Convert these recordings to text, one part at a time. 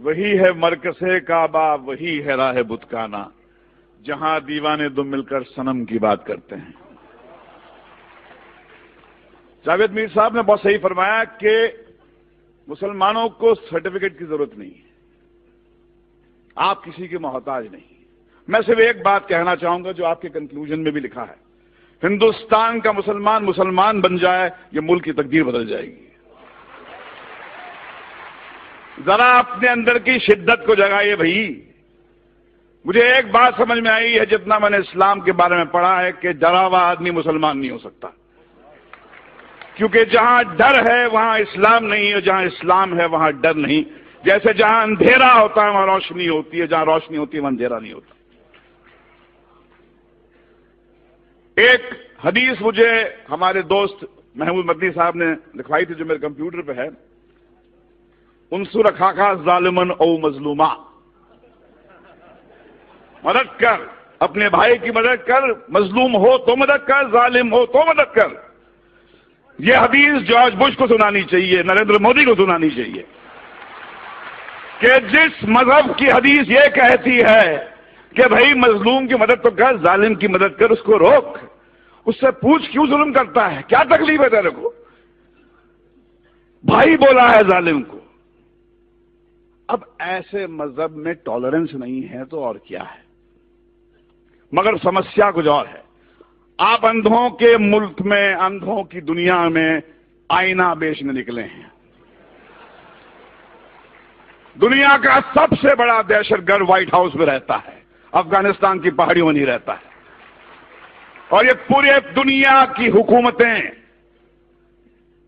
وہی ہے مرکز کعبہ، وہی ہے راہ بتکانہ، جہاں دیوانے دو مل کر صنم کی بات کرتے ہیں۔ جاوید میر صاحب نے بہت صحیح فرمایا کہ مسلمانوں کو سرٹیفکیٹ کی ضرورت نہیں ہے، آپ کسی کے محتاج نہیں۔ میں صرف ایک بات کہنا چاہوں گا جو آپ کے کنکلوژن میں بھی لکھا ہے، ہندوستان کا مسلمان بن جائے، یہ ملک کی تقدیر بدل جائے گی۔ ذرا اپنے اندر کی شدت کو جگائیے بھائی۔ مجھے ایک بات سمجھ میں آئی ہے جتنا میں نے اسلام کے بارے میں پڑھا ہے کہ ڈرا ہوا آدمی مسلمان نہیں ہو سکتا، کیونکہ جہاں ڈر ہے وہاں اسلام نہیں ہے، جہاں اسلام ہے وہاں ڈر نہیں۔ جیسے جہاں اندھیرا ہوتا ہے وہاں روشنی ہوتی ہے، جہاں روشنی ہوتی ہے وہاں اندھیرا نہیں ہوتا۔ ایک حدیث مجھے ہمارے دوست محمود مدنی صاحب نے لکھوائی تھی جو میرے کمپیوٹر پہ ہے، انصر اخاک ظالمن او مظلوما، مدد کر، اپنے بھائی کی مدد کر، مظلوم ہو تو مدد کر، ظالم ہو تو مدد کر۔ یہ حدیث جارج بش کو سنانی چاہیے، نریندر مودی کو سنانی چاہیے کہ جس مذہب کی حدیث یہ کہتی ہے کہ بھائی مظلوم کی مدد تو کر، ظالم کی مدد کر، اس کو روک، اس سے پوچھ کیوں ظلم کرتا ہے، کیا تکلیف ہے تیرے کو؟ بھائی بولا ہے ظالم کو۔ اب ایسے مذہب میں ٹالرنس نہیں ہے تو اور کیا ہے؟ مگر سمسیا کچھ اور ہے۔ آپ اندھوں کے ملک میں، اندھوں کی دنیا میں آئینہ بیچنے نکلے ہیں۔ دنیا کا سب سے بڑا دہشت گرد وائٹ ہاؤس میں رہتا ہے، افغانستان کی پہاڑیوں میں نہیں رہتا ہے، اور یہ پورے دنیا کی حکومتیں،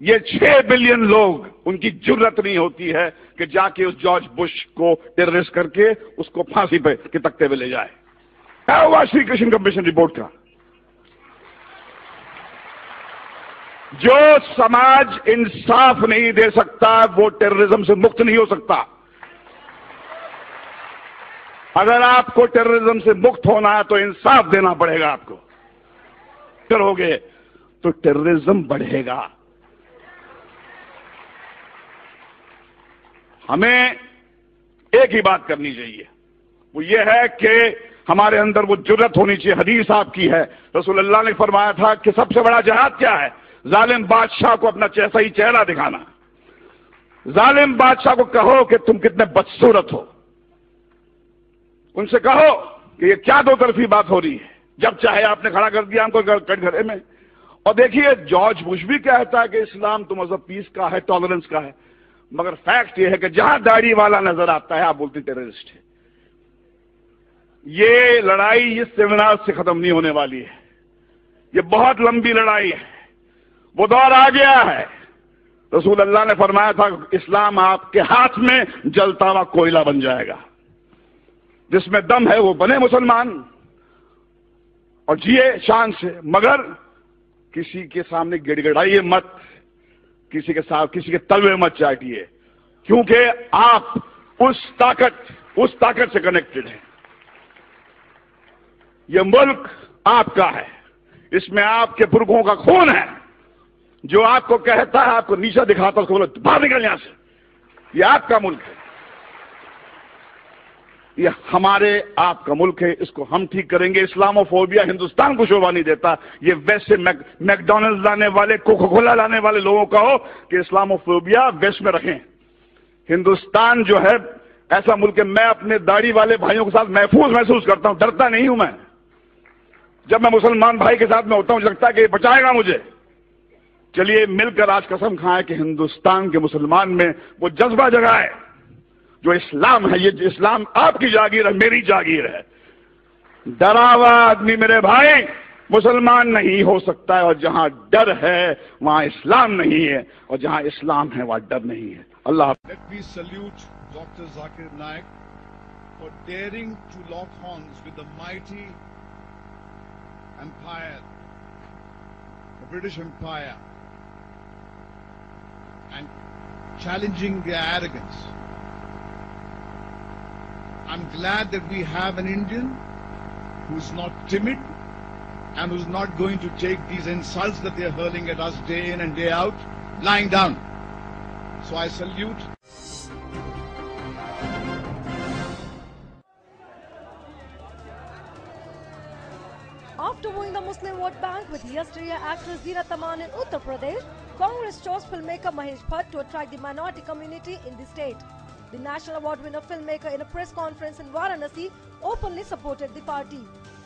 یہ 6 بلین لوگ، ان کی جرت نہیں ہوتی ہے کہ جا کے اس جارج بش کو ٹیررسٹ کر کے اس کو پھانسی پہ کے تختے پہ لے جائے۔ کیا ہوا شری کرشن کمیشن رپورٹ کا؟ جو سماج انصاف نہیں دے سکتا وہ ٹیررزم سے مکت نہیں ہو سکتا۔ اگر آپ کو ٹیررزم سے مکت ہونا ہے تو انصاف دینا پڑے گا آپ کو، کرو گے تو ٹیررزم بڑھے گا۔ ہمیں ایک ہی بات کرنی چاہیے، وہ یہ ہے کہ ہمارے اندر وہ جرت ہونی چاہیے۔ حدیث آپ کی ہے، رسول اللہ نے فرمایا تھا کہ سب سے بڑا جہاد کیا ہے؟ ظالم بادشاہ کو اپنا صحیح چہرہ دکھانا۔ ظالم بادشاہ کو کہو کہ تم کتنے بدصورت ہو، ان سے کہو کہ یہ کیا دو طرفی بات ہو رہی ہے، جب چاہے آپ نے کھڑا کر دیا ہم کو کٹ گھرے میں۔ اور دیکھیے جارج بش بھی کہتا ہے کہ اسلام تو مذہب پیس کا ہے، ٹالرنس کا ہے، مگر فیکٹ یہ ہے کہ جہاں داڑھی والا نظر آتا ہے آپ بولتے ٹیررسٹ ہے۔ یہ لڑائی اس سیمینار سے ختم نہیں ہونے والی ہے، یہ بہت لمبی لڑائی ہے، وہ دور آ گیا ہے۔ رسول اللہ نے فرمایا تھا اسلام آپ کے ہاتھ میں جلتا ہوا کوئلہ بن جائے گا، جس میں دم ہے وہ بنے مسلمان اور جیے شان سے، مگر کسی کے سامنے گڑ گڑائیے مت، کسی کے تلوے مت چاٹیے، کیونکہ آپ اس طاقت سے کنیکٹڈ ہیں۔ یہ ملک آپ کا ہے، اس میں آپ کے برگوں کا خون ہے، جو آپ کو کہتا ہے، آپ کو نیچا دکھاتا ہے، اس کو بولو باہر نکل یہاں سے، یہ آپ کا ملک ہے، یہ ہمارے آپ کا ملک ہے، اس کو ہم ٹھیک کریں گے۔ اسلاموفوبیا ہندوستان کو شوبھا نہیں دیتا، یہ ویسٹ سے میکڈونلڈ لانے والے، کوکا کولا لانے والے لوگوں کا ہو کہ اسلاموفوبیا ویسٹ میں رکھیں۔ ہندوستان جو ہے ایسا ملک ہے، میں اپنے داڑھی والے بھائیوں کے ساتھ محفوظ کرتا ہوں، ڈرتا نہیں ہوں میں۔ جب میں مسلمان بھائی کے ساتھ میں ہوتا ہوں مجھے لگتا ہے کہ یہ بچائے گا مجھے۔ چلیے مل کر آج قسم کھائیں کہ ہندوستان کے مسلمان میں وہ جذبہ جگائے جو اسلام ہے، یہ اسلام آپ کی جاگیر ہے، میری جاگیر ہے۔ ڈرا ہوا آدمی میرے بھائی مسلمان نہیں ہو سکتا ہے، اور جہاں ڈر ہے وہاں اسلام نہیں ہے، اور جہاں اسلام ہے وہاں ڈر نہیں ہے۔ اللہ حافظ۔ Let me salute Dr. Zakir Naik for daring to lock horns with the mighty empire, the British Empire, and challenging their arrogance. I'm glad that we have an Indian who's not timid and who's not going to take these insults that they're hurling at us day in and day out lying down. So I salute After wooing the Muslim vote bank with yesteryear actress Zeenat Aman in Uttar Pradesh, Congress chose filmmaker Mahesh Bhatt to attract the minority community in the state. The National Award winner filmmaker in a press conference in Varanasi openly supported the party.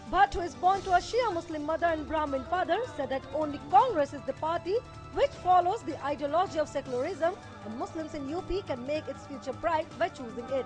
Bhatt, who is born to a Shia Muslim mother and Brahmin father, said that only Congress is the party which follows the ideology of secularism and Muslims in UP can make its future bright by choosing it.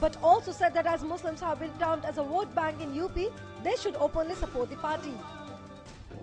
But also said that as Muslims have been termed as a vote bank in UP, they should openly support the party.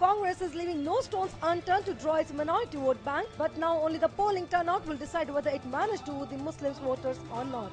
Congress is leaving no stones unturned to draw its minority vote bank, but now only the polling turnout will decide whether it managed to woo the Muslims voters or not.